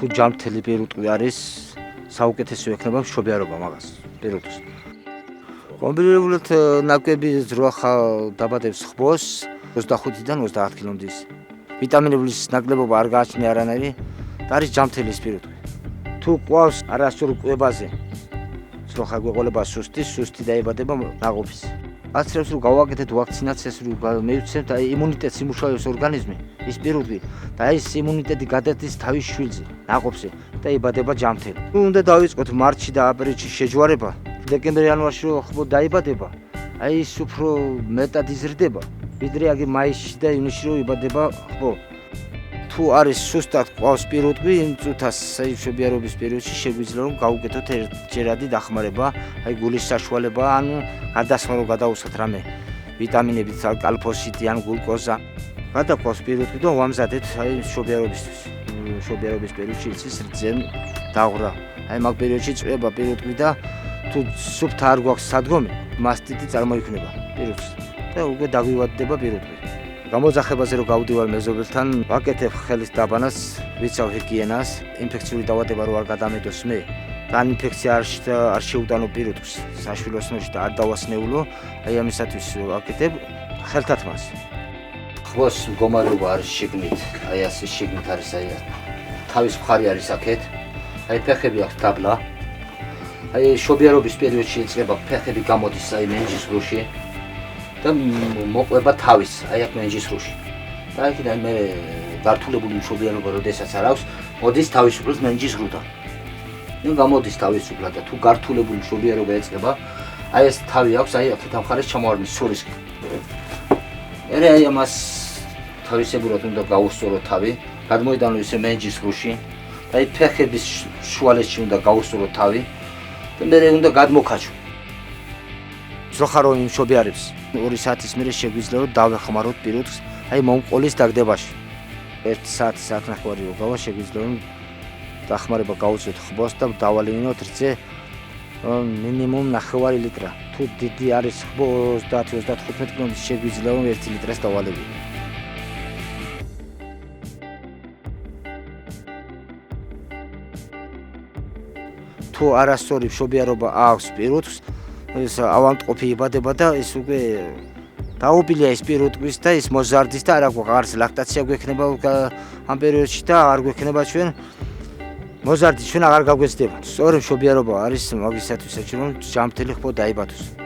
თუ ჯანმრთელი პირუტყვი არის საუკეთესო ექნება მშობიარობა მაგას პირუტყვის. კომბინირებულად ნაკვები ძროხა დაბადებს ხბოს 25-დან 30 კილომდის. ვიტამინების ნაკლებობა არ გააჩნია არანაირი და არის ჯანმრთელი პირუტყვი. თუ ყავს არასწორ კვებაზე ძროხა გვეყოლება სუსტი დაიბადება ნაყოფის. აცრევს რომ გავაკეთეთ ვაქცინაციას რომ მივცემთ აი იმუნიტეტს იმუშავებს ორგანიზმი ის პირუტყვი და ის იმუნიტეტი გადადის თავის შვილზე ნაყოფზე და იბადება ჯანმრთელი. თუ უნდა დავიწყოთ მარტში და აპრილში შეჯვარება დეკემბერ-იანვარში რომ ხბო დაიბადება აი ის უფრო მეტად იზრდება ვიდრე აგი მაისში და ივნისში რომ იბადება ხბო. თუ არის სუსტად ყავს პირუტყვი იმ წუთას აი მშობიარობის პერიოდში შეგვიძლია რომ გავუკეთოთ ერთჯერადი დახმარება აი გულის საშუალება ანუ გადასხმა რომ გადაუსვათ რამე ვიტამინებით კალფოსიტი ან გლუკოზა გადაყავს პირუტყვი და ვამზადეთ აი მშობიარობისთვის მშობიარობის პერიოდში იცის რძენ დაღვრა აი მაგ პერიოდში წვება პირუტყვი და თუ სუფთა არ გვაქვს სადგომი მასტიტი წარმოიქმნება პირუტყვის და უკვე დაგვივადდება პირუტყვი. გამოძახებაზე რომ გავდივარ მეზობელთან, ვაკეთებ ხელის დაბანას, ვიცავ ჰიგიენას, ინფექციური დაავადება რო არ გადამედოს მე. და ინფექცია არ შეუტანო პირუტყვის საშვილოსნოში და არ დავასნეულო, აი ამისათვის ვაკეთებ ხელთათ მას. ხბოს მდგომარეობა არის შიგნით, აი ასე შიგნით არის აი თავის მხარი არის აქეთ. აი ფეხები აქვს დაბლა. აი მშობიარობის პერიოდში იწყება ფეხები გამოდის აი მენჯის ღრუში. და მოყვება თავის, აი აქ მენჯის ღრუში. და აქედან მე გართულებული მშობიარობა როდესაც არ აქვს, მოდის თავისუფლად მენჯის ღრუდან. ნუ გამოდის თავისუფლად და თუ გართულებული მშობიარობა ეწყება, აი ეს თავი აქვს, აი აქეთ ამ მხარეს ჩამოვარდნის სურისკენ. მერე აი ამას თავისებურად უნდა გაუსწორო თავი, გადმოიდანო ისე მენჯის ღრუში, და აი ფეხების შუალედში უნდა გაუსწორო თავი და მერე უნდა გადმოქაჩო. ძროხა რომ იმშობიარებს 2 საათის მერე შეგვიძლია რომ დავეხმაროთ პირუტყვს აი მომყოლის დაგდებაში. 1 საათი რომ გავა შეგვიძლია რომ დახმარება გაუწიოთ ხბოს და დავალინოთ რძე მინიმუმ 9 ლიტრა. თუ დიდი არის ხბო 30-35 კილომის შეგვიძლია რომ 1 ლიტრას დავალებინო. თუ არასწორი მშობიარობა აქვს პირუტყვს ეს ავადმყოფი იბადება და ეს უკვე დაუპილია ის პირუტყვის და ის მოზარდის და არა გვაქვს ლაქტაცია გვექნება ამ პერიოდში და არ გვექნება ჩვენ მოზარდი ჩვენ აღარ გაგვეცდება. სწორი მშობიარობა არის მაგისათვის რომ ჯანმრთელი ხბო დაიბადოს.